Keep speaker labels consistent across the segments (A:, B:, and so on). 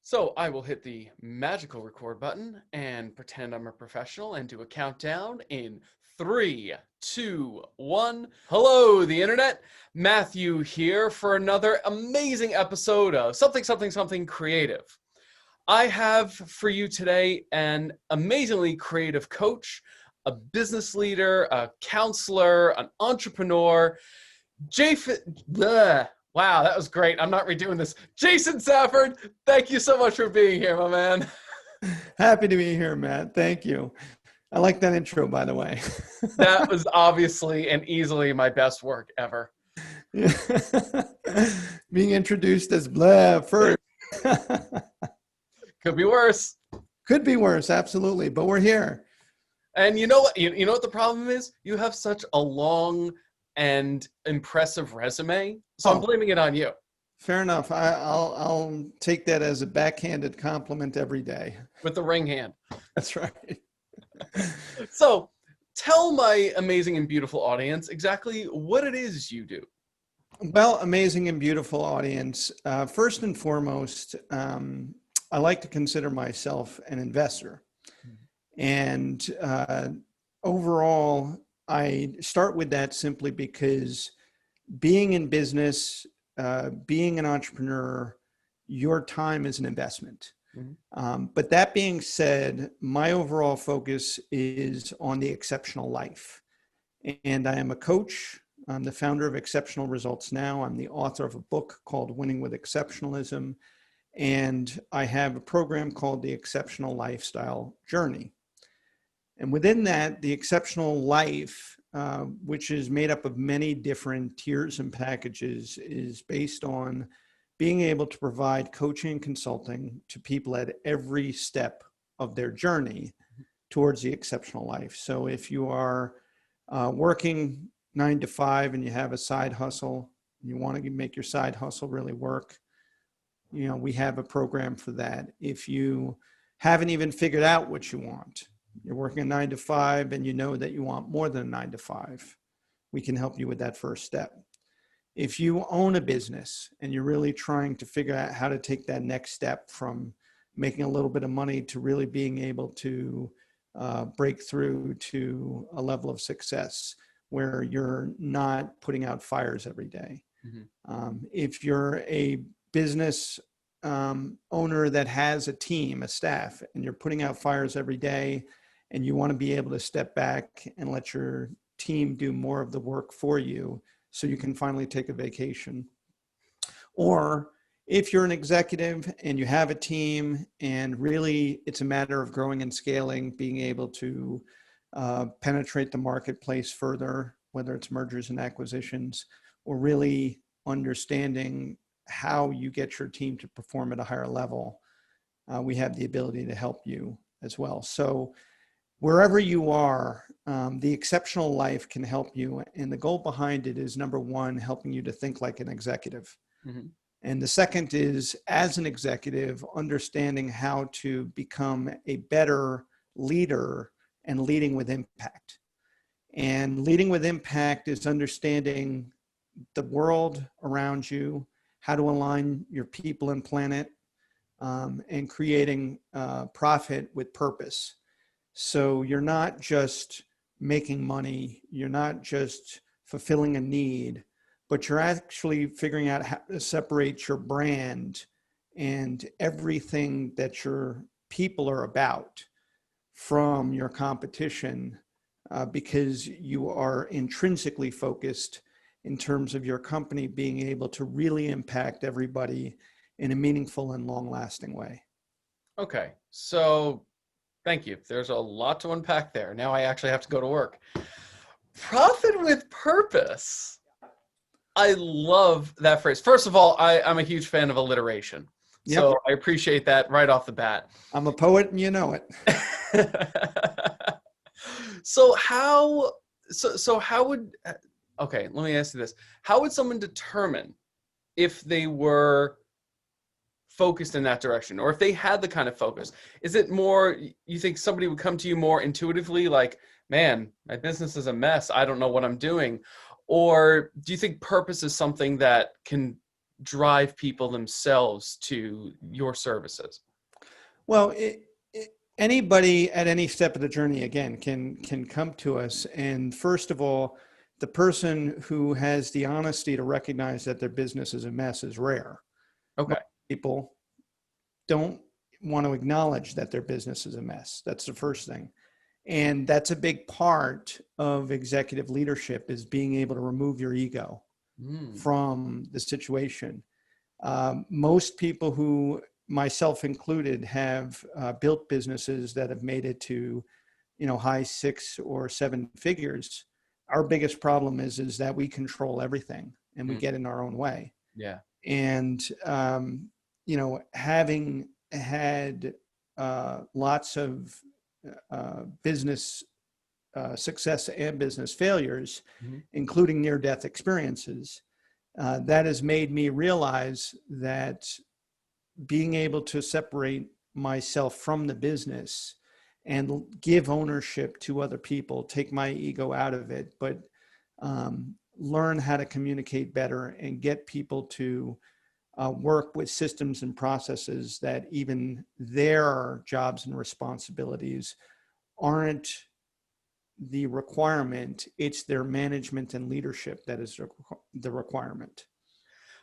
A: So I will hit the magical record button and pretend I'm a professional and do a countdown in 3, 2, 1. Hello, the internet. Matthew here for another amazing episode of Something Creative. I have for you today an amazingly creative coach, a business leader, a counselor, an entrepreneur, Wow, that was great. I'm not redoing this. Jason Safford, thank you so much for being here, my man.
B: Happy to be here, Matt. Thank you. I like that intro, by the way.
A: That was obviously and easily my best work ever.
B: Being introduced as blah first.
A: Could be worse.
B: Could be worse, absolutely. But we're here.
A: And you know what? You know what the problem is? You have such a long and impressive resume, so I'm blaming it on you.
B: Fair enough. I'll take that as a backhanded compliment every day.
A: With the ring hand.
B: That's right.
A: So tell my amazing and beautiful audience exactly what it is you do.
B: Well, amazing and beautiful audience. First and foremost, I like to consider myself an investor. And overall, I start with that simply because being in business, being an entrepreneur, your time is an investment. Mm-hmm. But that being said, my overall focus is on the exceptional life. And I am a coach. I'm the founder of Exceptional Results Now. I'm the author of a book called Winning with Exceptionalism. And I have a program called the Exceptional Lifestyle Journey. And within that, the exceptional life, which is made up of many different tiers and packages, is based on being able to provide coaching and consulting to people at every step of their journey towards the exceptional life. So if you are working 9 to 5 and you have a side hustle, you want to make your side hustle really work, we have a program for that. If you haven't even figured out what you want, you're working a 9 to 5 and you know that you want more than a 9 to 5, we can help you with that first step. If you own a business and you're really trying to figure out how to take that next step from making a little bit of money to really being able to break through to a level of success where you're not putting out fires every day. Mm-hmm. If you're a business owner that has a team, a staff, and you're putting out fires every day, and you want to be able to step back and let your team do more of the work for you so you can finally take a vacation. Or if you're an executive and you have a team and really it's a matter of growing and scaling, being able to penetrate the marketplace further, whether it's mergers and acquisitions, or really understanding how you get your team to perform at a higher level, we have the ability to help you as well. So wherever you are, the exceptional life can help you. And the goal behind it is, number one, helping you to think like an executive. Mm-hmm. And the second is, as an executive, understanding how to become a better leader and leading with impact. And leading with impact is understanding the world around you, how to align your people and planet, and creating profit with purpose. So you're not just making money, you're not just fulfilling a need, but you're actually figuring out how to separate your brand and everything that your people are about from your competition, because you are intrinsically focused in terms of your company being able to really impact everybody in a meaningful and long-lasting way.
A: Okay, so thank you. There's a lot to unpack there. Now I actually have to go to work. Profit with purpose. I love that phrase. First of all, I'm a huge fan of alliteration. Yep. So I appreciate that right off the bat.
B: I'm a poet and you know it.
A: Okay, let me ask you this. How would someone determine if they were focused in that direction, or if they had the kind of focus? Is it more, you think somebody would come to you more intuitively, like, man, my business is a mess, I don't know what I'm doing? Or do you think purpose is something that can drive people themselves to your services?
B: Well, anybody at any step of the journey, again, can come to us. And first of all, the person who has the honesty to recognize that their business is a mess is rare.
A: Okay.
B: Most people don't want to acknowledge that their business is a mess. That's the first thing. And that's a big part of executive leadership, is being able to remove your ego from the situation. Most people, who myself included, have built businesses that have made it to, high 6 or 7 figures. Our biggest problem is that we control everything and we get in our own way.
A: Yeah.
B: And, having had lots of business success and business failures, including near-death experiences, that has made me realize that being able to separate myself from the business and give ownership to other people, take my ego out of it, but learn how to communicate better and get people to work with systems and processes that even their jobs and responsibilities aren't the requirement. It's their management and leadership that is the requirement.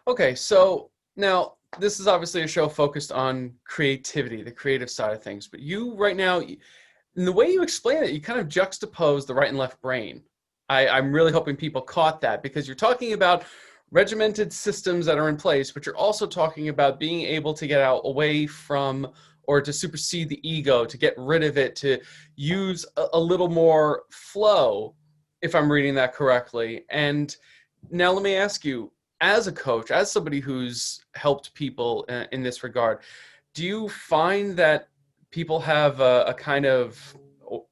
A: Okay, so now this is obviously a show focused on creativity, the creative side of things, but you right now, in the way you explain it, you kind of juxtapose the right and left brain. I'm really hoping people caught that, because you're talking about regimented systems that are in place, but you're also talking about being able to get out away from, or to supersede the ego, to get rid of it, to use a little more flow, if I'm reading that correctly. And now let me ask you, as a coach, as somebody who's helped people in this regard, do you find that people have a kind of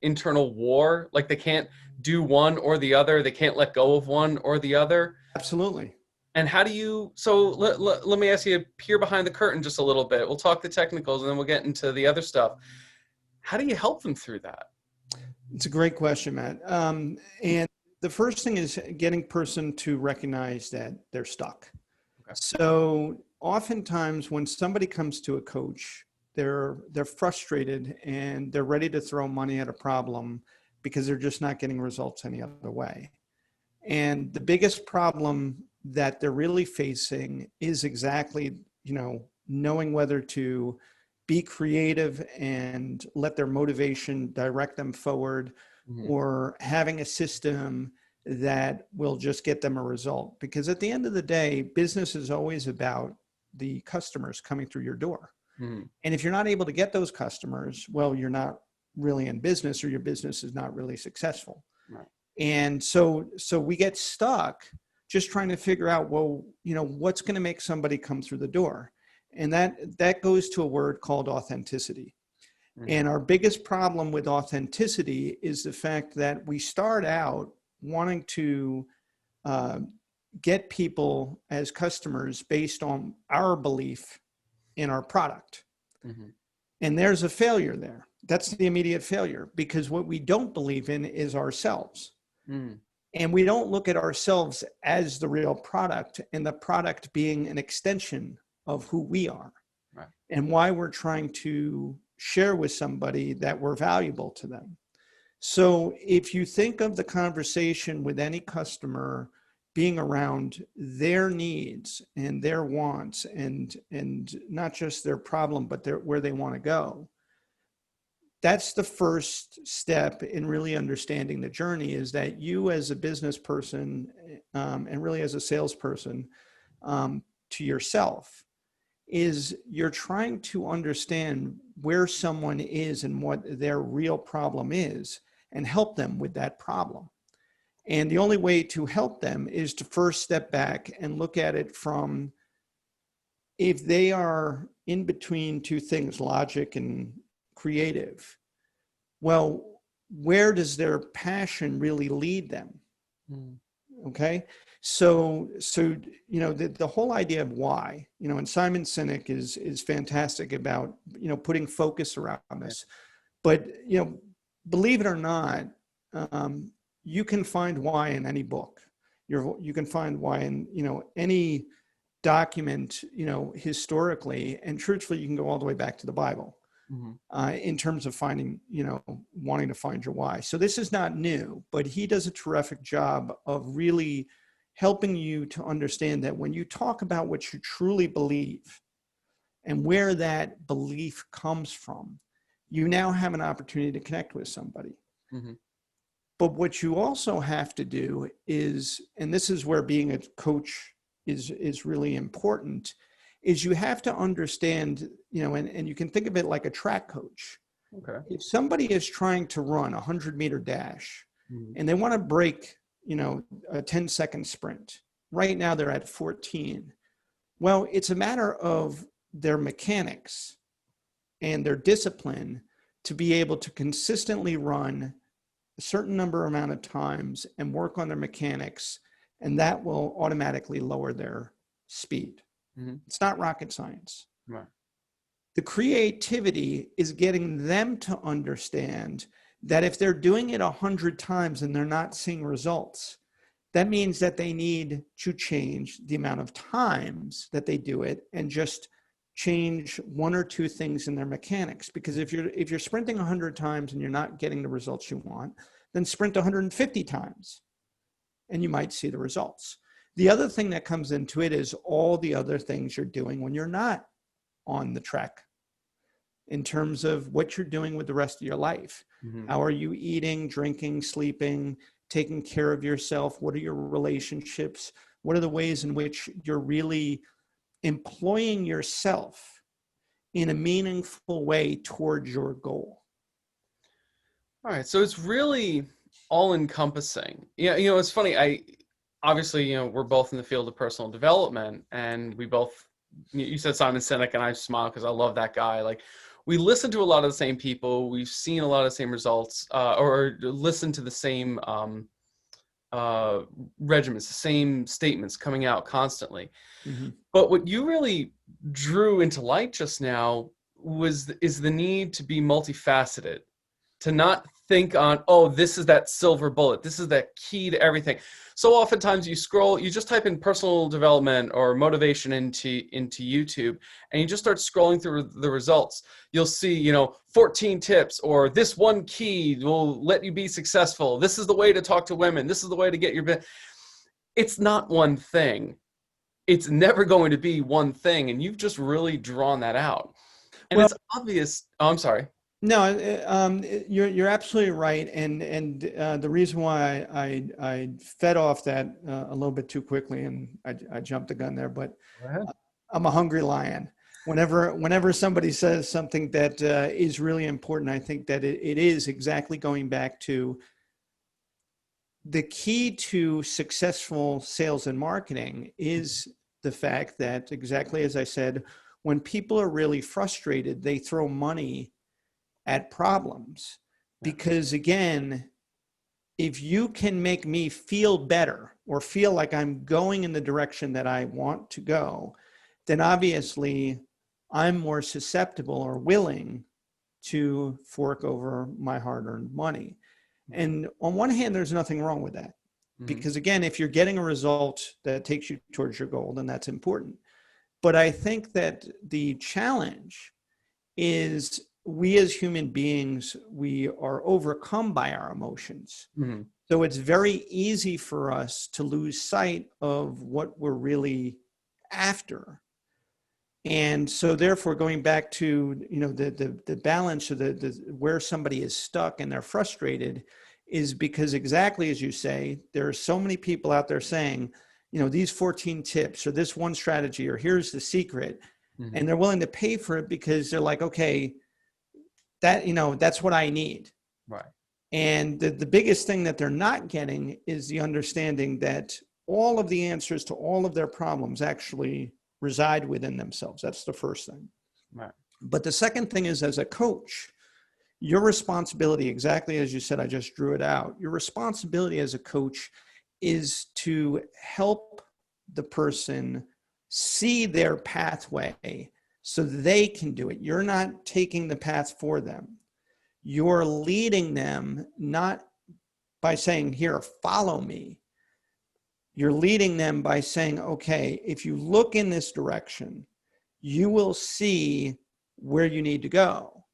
A: internal war? Like they can't do one or the other, they can't let go of one or the other?
B: Absolutely.
A: And how do you, so let me ask you, peer behind the curtain just a little bit. We'll talk the technicals and then we'll get into the other stuff. How do you help them through that?
B: It's a great question, Matt. And the first thing is getting person to recognize that they're stuck.
A: Okay.
B: So oftentimes when somebody comes to a coach, they're frustrated and they're ready to throw money at a problem because they're just not getting results any other way. And the biggest problem that they're really facing is exactly, knowing whether to be creative and let their motivation direct them forward, or having a system that will just get them a result. Because at the end of the day, business is always about the customers coming through your door. And if you're not able to get those customers, well, you're not really in business, or your business is not really successful.
A: Right.
B: And so we get stuck just trying to figure out, well, what's going to make somebody come through the door. And that goes to a word called authenticity. And our biggest problem with authenticity is the fact that we start out wanting to get people as customers based on our belief in our product. And there's a failure there. That's the immediate failure, because what we don't believe in is ourselves. And we don't look at ourselves as the real product, and the product being an extension of who we are, right, and why we're trying to share with somebody that we're valuable to them. So if you think of the conversation with any customer being around their needs and their wants, and not just their problem, but where they want to go, that's the first step in really understanding the journey, is that you as a business person, and really as a salesperson, to yourself, is you're trying to understand where someone is and what their real problem is, and help them with that problem. And the only way to help them is to first step back and look at it from, if they are in between two things, logic and creative, well, where does their passion really lead them? Okay. So, the whole idea of why, and Simon Sinek is fantastic about, putting focus around this, but, believe it or not, you can find why in any book. You can find why in, any document, historically, and truthfully, you can go all the way back to the Bible in terms of finding, wanting to find your why. So this is not new, but he does a terrific job of really helping you to understand that when you talk about what you truly believe and where that belief comes from, you now have an opportunity to connect with somebody. But what you also have to do is, and this is where being a coach is really important, is you have to understand, and you can think of it like a track coach.
A: Okay.
B: If somebody is trying to run a 100-meter dash and they want to break, a 10-second sprint, right now they're at 14. Well, it's a matter of their mechanics and their discipline to be able to consistently run a certain amount of times and work on their mechanics, and that will automatically lower their speed. It's not rocket science.
A: Right.
B: The creativity is getting them to understand that if they're doing it 100 times and they're not seeing results, that means that they need to change the amount of times that they do it and just change one or two things in their mechanics. Because if you're sprinting 100 times and you're not getting the results you want, then sprint 150 times and you might see the results. The other thing that comes into it is all the other things you're doing when you're not on the track, in terms of what you're doing with the rest of your life. How are you eating, drinking, sleeping, taking care of yourself? What are your relationships? What are the ways in which you're really employing yourself in a meaningful way towards your goal?
A: All right. So it's really all encompassing. Yeah. It's funny. Obviously, we're both in the field of personal development, and we both, you said Simon Sinek, and I smile because I love that guy. Like, we listen to a lot of the same people. We've seen a lot of the same results, or listen to the same regimens, the same statements coming out constantly. But what you really drew into light just now is the need to be multifaceted, to not think on, oh, this is that silver bullet, this is that key to everything. So oftentimes you just type in personal development or motivation into YouTube, and you just start scrolling through the results. You'll see, 14 tips, or this one key will let you be successful. This is the way to talk to women. This is the way to get your business. It's not one thing. It's never going to be one thing. And you've just really drawn that out. And
B: Well,
A: it's obvious. Oh, I'm sorry.
B: No, you're absolutely right, and the reason why I fed off that a little bit too quickly, and I jumped the gun there, but
A: Go ahead.
B: I'm a hungry lion. Whenever somebody says something that is really important, I think that it is exactly going back to the key to successful sales and marketing is the fact that, exactly as I said, when people are really frustrated, they throw money at problems. Because again, if you can make me feel better or feel like I'm going in the direction that I want to go, then obviously I'm more susceptible or willing to fork over my hard-earned money. And on one hand, there's nothing wrong with that. Because again, if you're getting a result that takes you towards your goal, then that's important. But I think that the challenge is, we as human beings, we are overcome by our emotions. So it's very easy for us to lose sight of what we're really after. And so therefore, going back to, the balance of the where somebody is stuck and they're frustrated, is because, exactly as you say, there are so many people out there saying, these 14 tips or this one strategy, or here's the secret. And they're willing to pay for it because they're like, okay, that's what I need.
A: Right.
B: And the biggest thing that they're not getting is the understanding that all of the answers to all of their problems actually reside within themselves. That's the first thing.
A: Right.
B: But the second thing is, as a coach, your responsibility, exactly as you said, I just drew it out. Your responsibility as a coach is to help the person see their pathway so they can do it. You're not taking the path for them. You're leading them, not by saying, here, follow me. You're leading them by saying, okay, if you look in this direction, you will see where you need to go.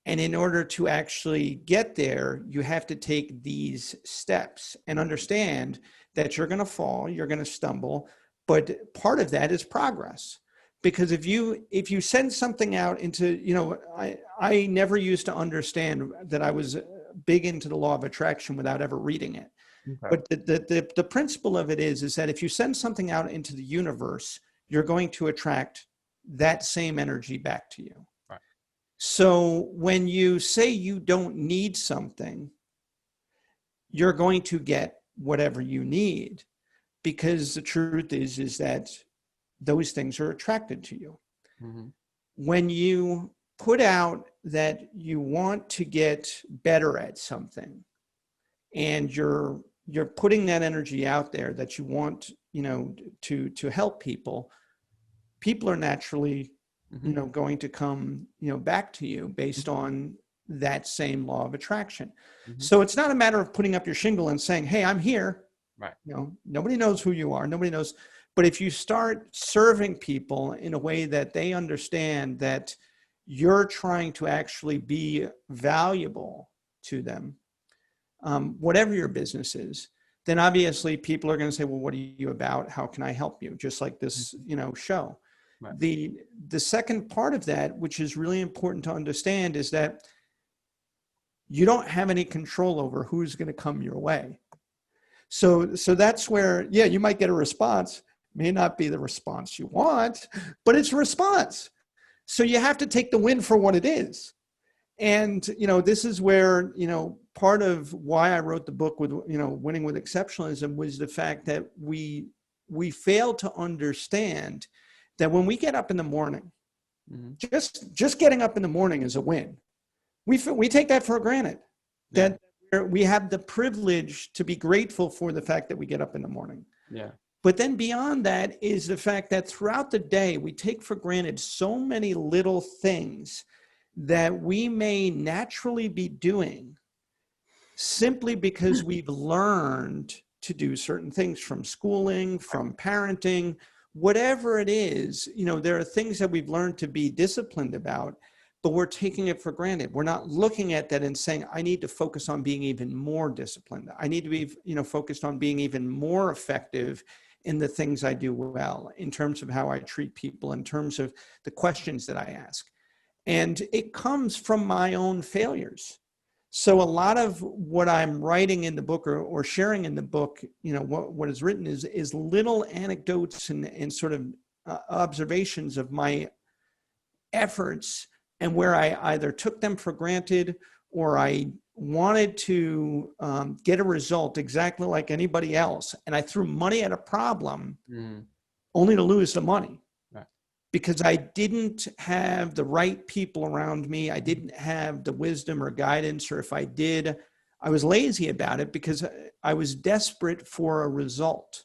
B: And in order to actually get there, you have to take these steps and understand that you're going to fall, you're going to stumble, but part of that is progress. Because if you send something out into, I never used to understand that I was big into the law of attraction without ever reading it.
A: Okay.
B: But the principle of it is that if you send something out into the universe, you're going to attract that same energy back to you.
A: Right.
B: So when you say you don't need something, you're going to get whatever you need, because the truth is that those things are attracted to you.
A: Mm-hmm.
B: When you put out that you want to get better at something, and you're putting that energy out there that you want, to help people are naturally,
A: Mm-hmm.
B: going to come, back to you based on that same law of attraction.
A: Mm-hmm.
B: So it's not a matter of putting up your shingle and saying, hey, I'm here.
A: Right.
B: Nobody knows who you are. Nobody knows. But if you start serving people in a way that they understand that you're trying to actually be valuable to them, whatever your business is, then obviously people are going to say, well, what are you about? How can I help you? Just like this, show.
A: Right.
B: The second part of that, which is really important to understand, is that you don't have any control over who's going to come your way. So that's where, yeah, you might get a response, may not be the response you want, but it's a response. So you have to take the win for what it is. And, this is where, part of why I wrote the book with, Winning with Exceptionalism, was the fact that we fail to understand that when we get up in the morning,
A: Mm-hmm.
B: just getting up in the morning is a win. We take that for granted, that we have the privilege to be grateful for the fact that we get up in the morning.
A: Yeah.
B: But then beyond that is the fact that throughout the day, we take for granted so many little things that we may naturally be doing simply because we've learned to do certain things from schooling, from parenting, whatever it is. There are things that we've learned to be disciplined about, but we're taking it for granted. We're not looking at that and saying, I need to focus on being even more disciplined. I need to be, focused on being even more effective in the things I do well, in terms of how I treat people, in terms of the questions that I ask. And it comes from my own failures. So a lot of what I'm writing in the book or sharing in the book, what is written is little anecdotes and sort of observations of my efforts, and where I either took them for granted or I wanted to get a result exactly like anybody else. And I threw money at a problem only to lose the money.
A: Right.
B: Because I didn't have the right people around me. I didn't have the wisdom or guidance, or if I did, I was lazy about it because I was desperate for a result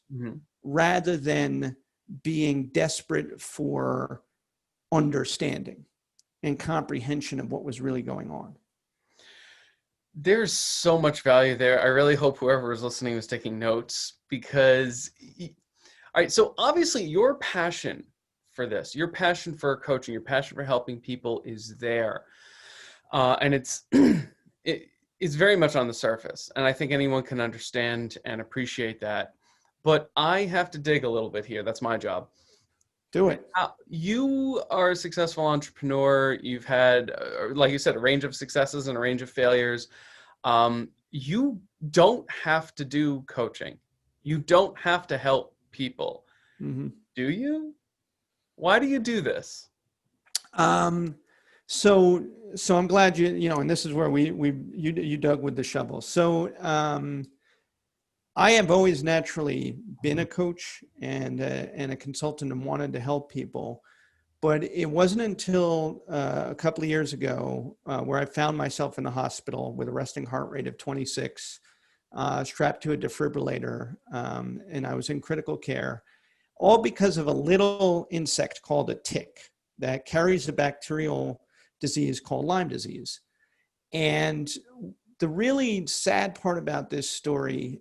B: rather than being desperate for understanding and comprehension of what was really going on.
A: There's so much value there. I really hope whoever is listening was taking notes, because, all right, so obviously your passion for this, your passion for coaching, your passion for helping people is there. And it's very much on the surface. And I think anyone can understand and appreciate that. But I have to dig a little bit here. That's my job.
B: Do it.
A: You are a successful entrepreneur. You've had, like you said, a range of successes and a range of failures. You don't have to do coaching. You don't have to help people. Mm-hmm. Do you? Why do you do this?
B: So I'm glad and this is where you dug with the shovel. So, I have always naturally been a coach and a consultant and wanted to help people, but it wasn't until a couple of years ago where I found myself in the hospital with a resting heart rate of 26, strapped to a defibrillator, and I was in critical care, all because of a little insect called a tick that carries a bacterial disease called Lyme disease. And the really sad part about this story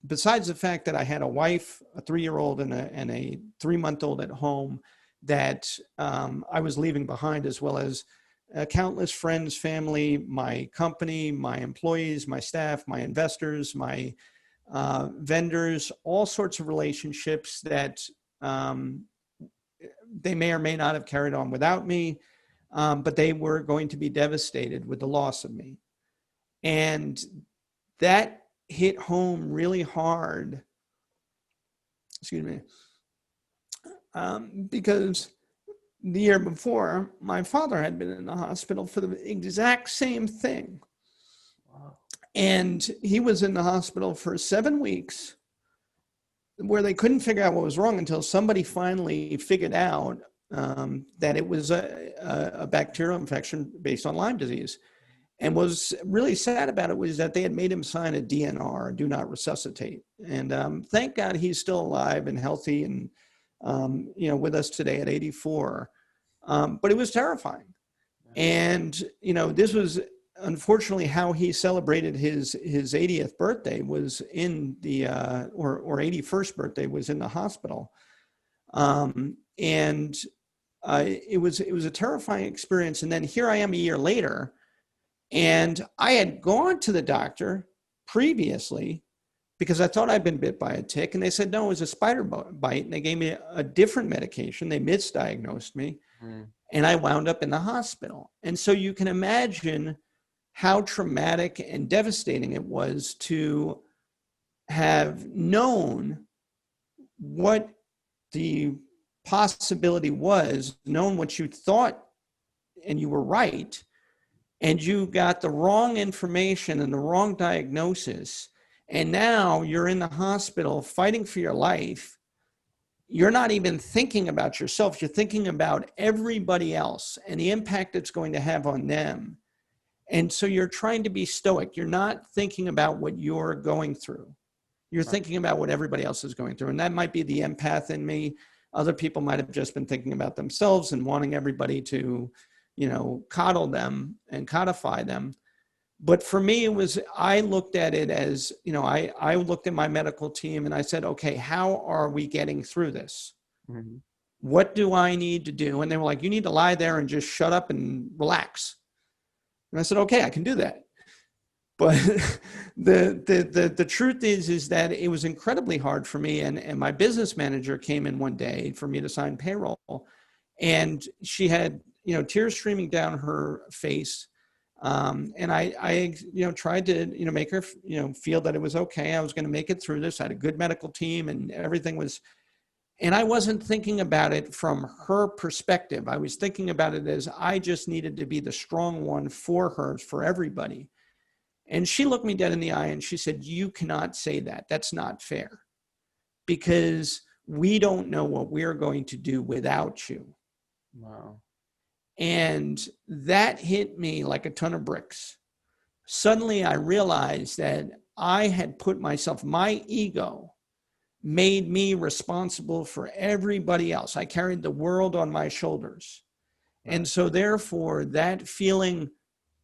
B: besides the fact that I had a wife, a 3-year-old and a 3-month-old at home that I was leaving behind, as well as countless friends, family, my company, my employees, my staff, my investors, my vendors, all sorts of relationships that they may or may not have carried on without me, but they were going to be devastated with the loss of me. And that hit home really hard, excuse me, because the year before, my father had been in the hospital for the exact same thing.
A: Wow.
B: And he was in the hospital for 7 weeks, where they couldn't figure out what was wrong until somebody finally figured out that it was a bacterial infection based on Lyme disease. And what was really sad about it was that they had made him sign a DNR, do not resuscitate. And thank God he's still alive and healthy and, with us today at 84. But it was terrifying. And, this was unfortunately how he celebrated his 80th birthday was in the, or 81st birthday was in the hospital. It was a terrifying experience. And then here I am a year later, and I had gone to the doctor previously because I thought I'd been bit by a tick, and they said, no, it was a spider bite. And they gave me a different medication. They misdiagnosed me, and I wound up in the hospital. And so you can imagine how traumatic and devastating it was to have known what the possibility was, known what you thought, and you were right, and you got the wrong information and the wrong diagnosis, and now you're in the hospital fighting for your life. You're not even thinking about yourself. You're thinking about everybody else and the impact it's going to have on them. And so you're trying to be stoic. You're not thinking about what you're going through. You're thinking about what everybody else is going through. And that might be the empath in me. Other people might have just been thinking about themselves and wanting everybody to, coddle them and codify them. But for me, I looked at it as, I looked at my medical team and I said, okay, how are we getting through this? Mm-hmm. What do I need to do? And they were like, you need to lie there and just shut up and relax. And I said, okay, I can do that. But the truth is that it was incredibly hard for me. And my business manager came in one day for me to sign payroll. And she had, tears streaming down her face. And I tried to, make her, feel that it was okay. I was going to make it through this. I had a good medical team and everything was, and I wasn't thinking about it from her perspective. I was thinking about it as I just needed to be the strong one for her, for everybody. And she looked me dead in the eye and she said, you cannot say that. That's not fair, because we don't know what we're going to do without you.
A: Wow.
B: And that hit me like a ton of bricks. Suddenly I realized that I had put myself, my ego made me responsible for everybody else. I carried the world on my shoulders. Right. And so therefore that feeling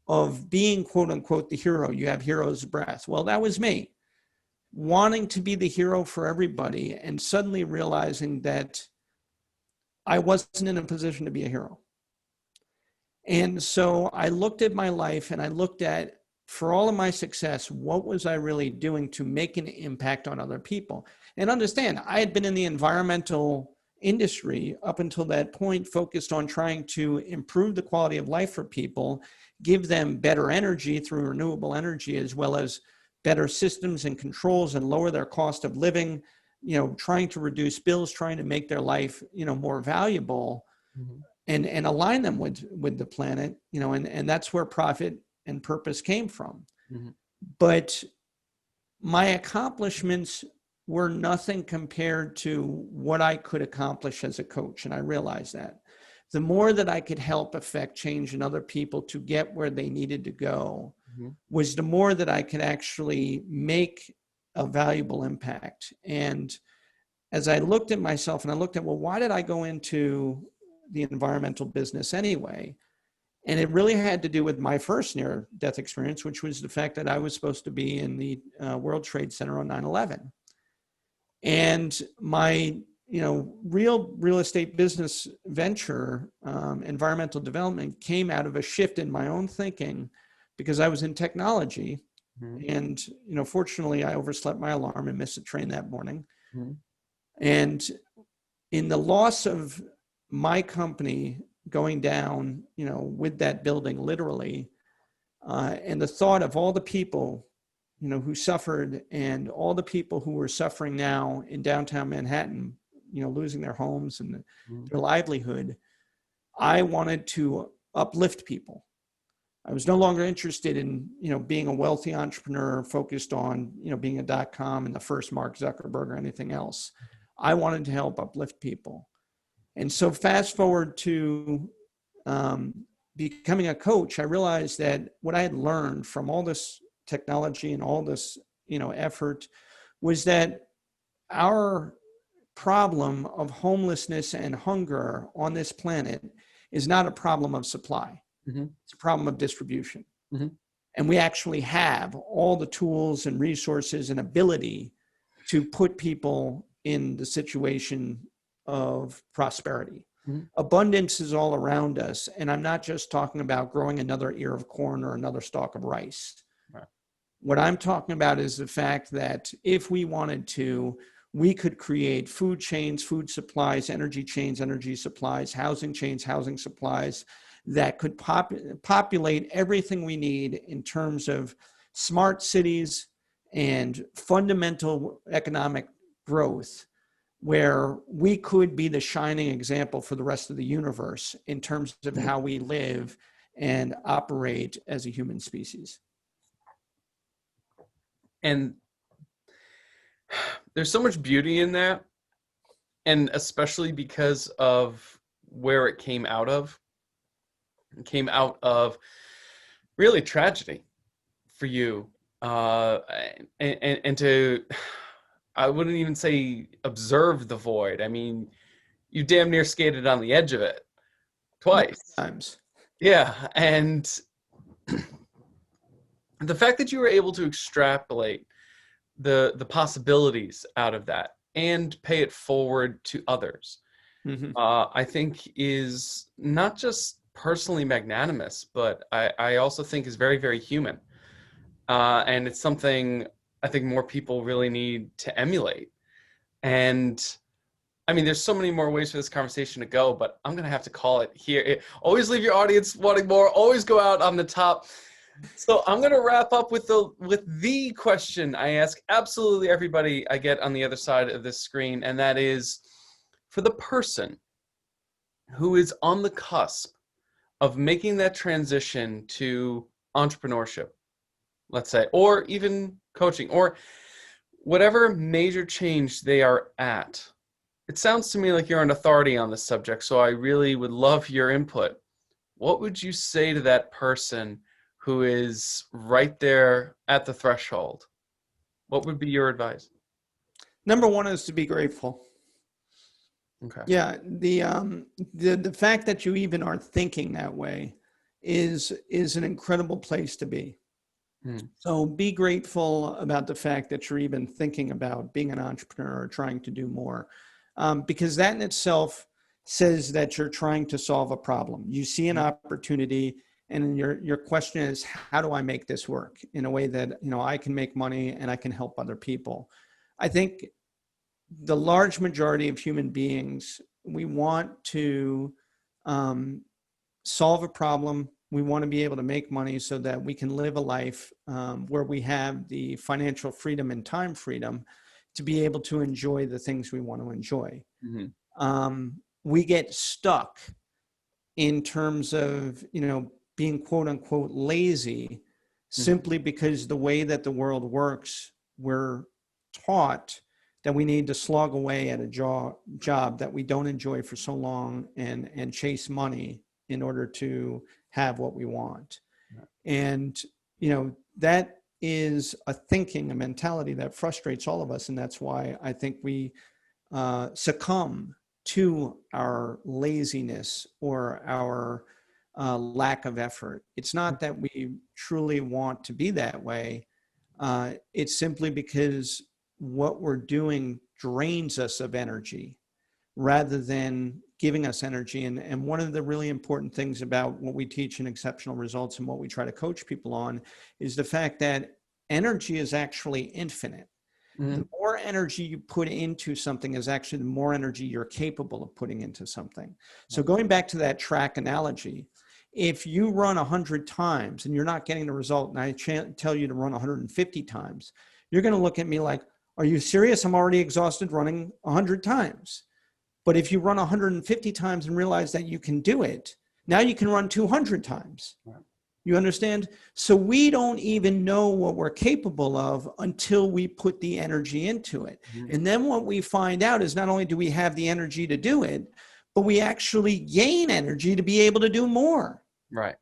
B: of being quote unquote the hero, you have hero's breath. Well, that was me wanting to be the hero for everybody and suddenly realizing that I wasn't in a position to be a hero. And so I looked at my life and I looked at, for all of my success, what was I really doing to make an impact on other people? And understand, I had been in the environmental industry up until that point, focused on trying to improve the quality of life for people, give them better energy through renewable energy, as well as better systems and controls and lower their cost of living, trying to reduce bills, trying to make their life, more valuable. Mm-hmm. And align them with the planet, and that's where profit and purpose came from. Mm-hmm. But my accomplishments were nothing compared to what I could accomplish as a coach. And I realized that the more that I could help affect change in other people to get where they needed to go, mm-hmm. was the more that I could actually make a valuable impact. And as I looked at myself and I looked at, well, why did I go into the environmental business anyway? And it really had to do with my first near-death experience, which was the fact that I was supposed to be in the World Trade Center on 9/11. And my, real estate business venture, environmental development, came out of a shift in my own thinking because I was in technology. Mm-hmm. And, fortunately, I overslept my alarm and missed a train that morning. Mm-hmm. And in the loss of my company going down, with that building, literally, and the thought of all the people, who suffered, and all the people who are suffering now in downtown Manhattan, losing their homes and their livelihood, I wanted to uplift people. I was no longer interested in, being a wealthy entrepreneur focused on, being a .com and the first Mark Zuckerberg or anything else. I wanted to help uplift people. And so fast forward to becoming a coach, I realized that what I had learned from all this technology and all this, effort, was that our problem of homelessness and hunger on this planet is not a problem of supply. Mm-hmm. It's a problem of distribution. Mm-hmm. And we actually have all the tools and resources and ability to put people in the situation of prosperity. Mm-hmm. Abundance is all around us. And I'm not just talking about growing another ear of corn or another stalk of rice. Right. What I'm talking about is the fact that if we wanted to, we could create food chains, food supplies, energy chains, energy supplies, housing chains, housing supplies, that could populate everything we need in terms of smart cities and fundamental economic growth, where we could be the shining example for the rest of the universe in terms of how we live and operate as a human species.
A: And there's so much beauty in that, and especially because of where it came out of. It came out of really tragedy for you, and to, I wouldn't even say observe the void. I mean, you damn near skated on the edge of it twice.
B: Times.
A: Yeah, and the fact that you were able to extrapolate the possibilities out of that and pay it forward to others, mm-hmm. I think is not just personally magnanimous, but I also think is very, very human. And it's something I think more people really need to emulate. And I mean, there's so many more ways for this conversation to go, but I'm going to have to call it here. Always leave your audience wanting more. Always go out on the top. So I'm going to wrap up with the question I ask absolutely everybody I get on the other side of this screen. And that is, for the person who is on the cusp of making that transition to entrepreneurship, let's say, or even coaching, or whatever major change they are at. It sounds to me like you're an authority on this subject, so I really would love your input. What would you say to that person who is right there at the threshold? What would be your advice?
B: Number one is to be grateful. Okay. Yeah, the fact that you even are thinking that way is an incredible place to be. So be grateful about the fact that you're even thinking about being an entrepreneur or trying to do more, because that in itself says that you're trying to solve a problem. You see an opportunity, and your question is, how do I make this work in a way that I can make money and I can help other people? I think the large majority of human beings, we want to solve a problem. We want to be able to make money so that we can live a life where we have the financial freedom and time freedom to be able to enjoy the things we want to enjoy. Mm-hmm. We get stuck in terms of, being quote unquote lazy, simply because the way that the world works, we're taught that we need to slog away at a job that we don't enjoy for so long and chase money in order to have what we want. And, that is a thinking, a mentality that frustrates all of us. And that's why I think we succumb to our laziness or our lack of effort. It's not that we truly want to be that way. It's simply because what we're doing drains us of energy rather than giving us energy. And one of the really important things about what we teach in Exceptional Results and what we try to coach people on is the fact that energy is actually infinite.
A: Mm-hmm.
B: The more energy you put into something is actually the more energy you're capable of putting into something. So going back to that track analogy, if you run 100 times and you're not getting the result, and I tell you to run 150 times, you're going to look at me like, are you serious? I'm already exhausted running 100 times. But if you run 150 times and realize that you can do it, now you can run 200 times.
A: Right.
B: You understand? So we don't even know what we're capable of until we put the energy into it.
A: Mm-hmm.
B: And then what we find out is not only do we have the energy to do it, but we actually gain energy to be able to do more.
A: Right.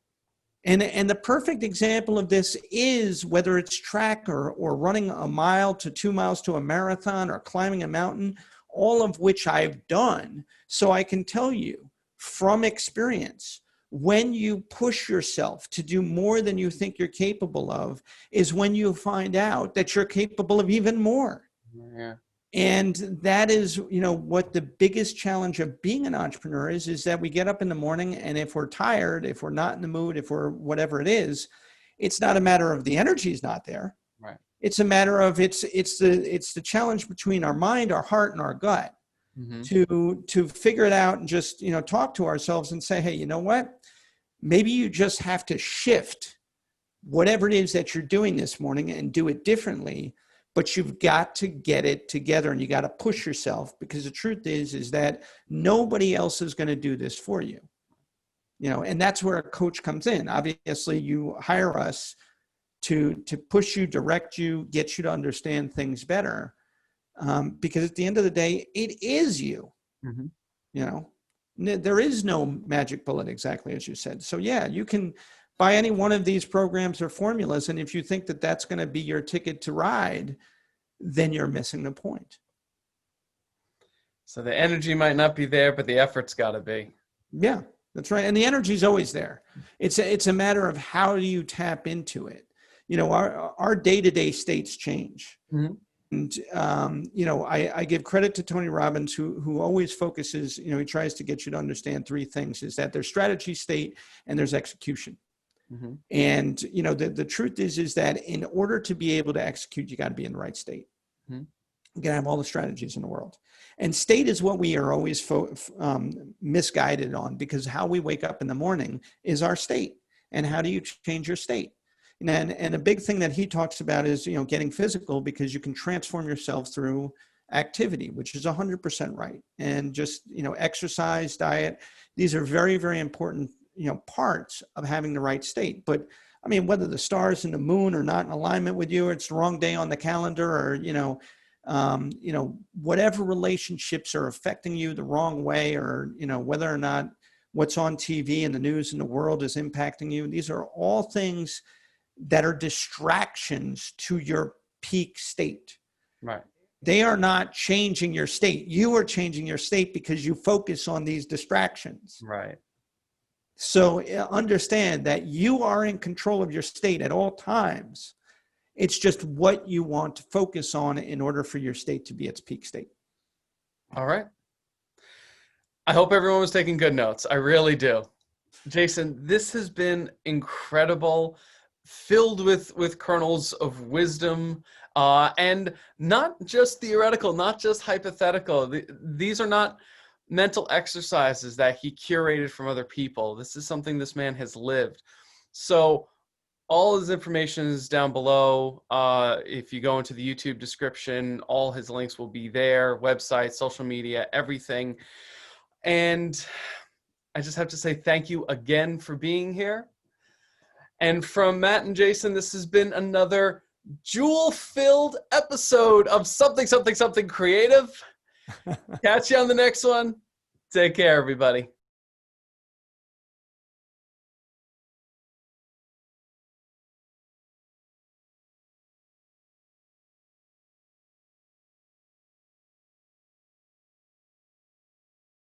B: And the perfect example of this is whether it's track or running a mile to 2 miles to a marathon or climbing a mountain, all of which I've done. So I can tell you from experience, when you push yourself to do more than you think you're capable of is when you find out that you're capable of even more.
A: Yeah.
B: And that is, what the biggest challenge of being an entrepreneur is that we get up in the morning, and if we're tired, if we're not in the mood, if we're whatever it is, it's not a matter of the energy is not there.
A: Right.
B: It's a matter of it's the challenge between our mind, our heart, and our gut. Mm-hmm. to figure it out and just, talk to ourselves and say, hey, you know what? Maybe you just have to shift whatever it is that you're doing this morning and do it differently, but you've got to get it together and you got to push yourself, because the truth is that nobody else is going to do this for you. And that's where a coach comes in. Obviously, you hire us to push you, direct you, get you to understand things better. Because at the end of the day, it is you. Mm-hmm. There is no magic bullet, exactly as you said. So yeah, you can buy any one of these programs or formulas, and if you think that that's going to be your ticket to ride, then you're missing the point.
A: So the energy might not be there, but the effort's got to be.
B: Yeah, that's right. And the energy is always there. It's a matter of how do you tap into it. Our day-to-day states change. Mm-hmm. And, I give credit to Tony Robbins, who always focuses, he tries to get you to understand three things, is that there's strategy, state, and there's execution. Mm-hmm. And, the truth is that in order to be able to execute, you got to be in the right state. Mm-hmm. You got to have all the strategies in the world. And state is what we are always misguided on, because how we wake up in the morning is our state. And how do you change your state? And a big thing that he talks about is, getting physical, because you can transform yourself through activity, which is 100% right. And just, exercise, diet, these are very, very important, parts of having the right state. But I mean, whether the stars and the moon are not in alignment with you, or it's the wrong day on the calendar, or, whatever relationships are affecting you the wrong way, or, whether or not what's on TV and the news in the world is impacting you. These are all things that are distractions to your peak state. Right. They are not changing your state. You are changing your state because you focus on these distractions.
A: Right.
B: So understand that you are in control of your state at all times. It's just what you want to focus on in order for your state to be its peak state.
A: All right. I hope everyone was taking good notes. I really do. Jason, this has been incredible, filled with kernels of wisdom, and not just theoretical, not just hypothetical. These are not mental exercises that he curated from other people. This is something this man has lived. So all his information is down below. If you go into the YouTube description, all his links will be there, website, social media, everything. And I just have to say thank you again for being here. And from Matt and Jason, this has been another jewel-filled episode of Something Creative. Catch you on the next one. Take care, everybody.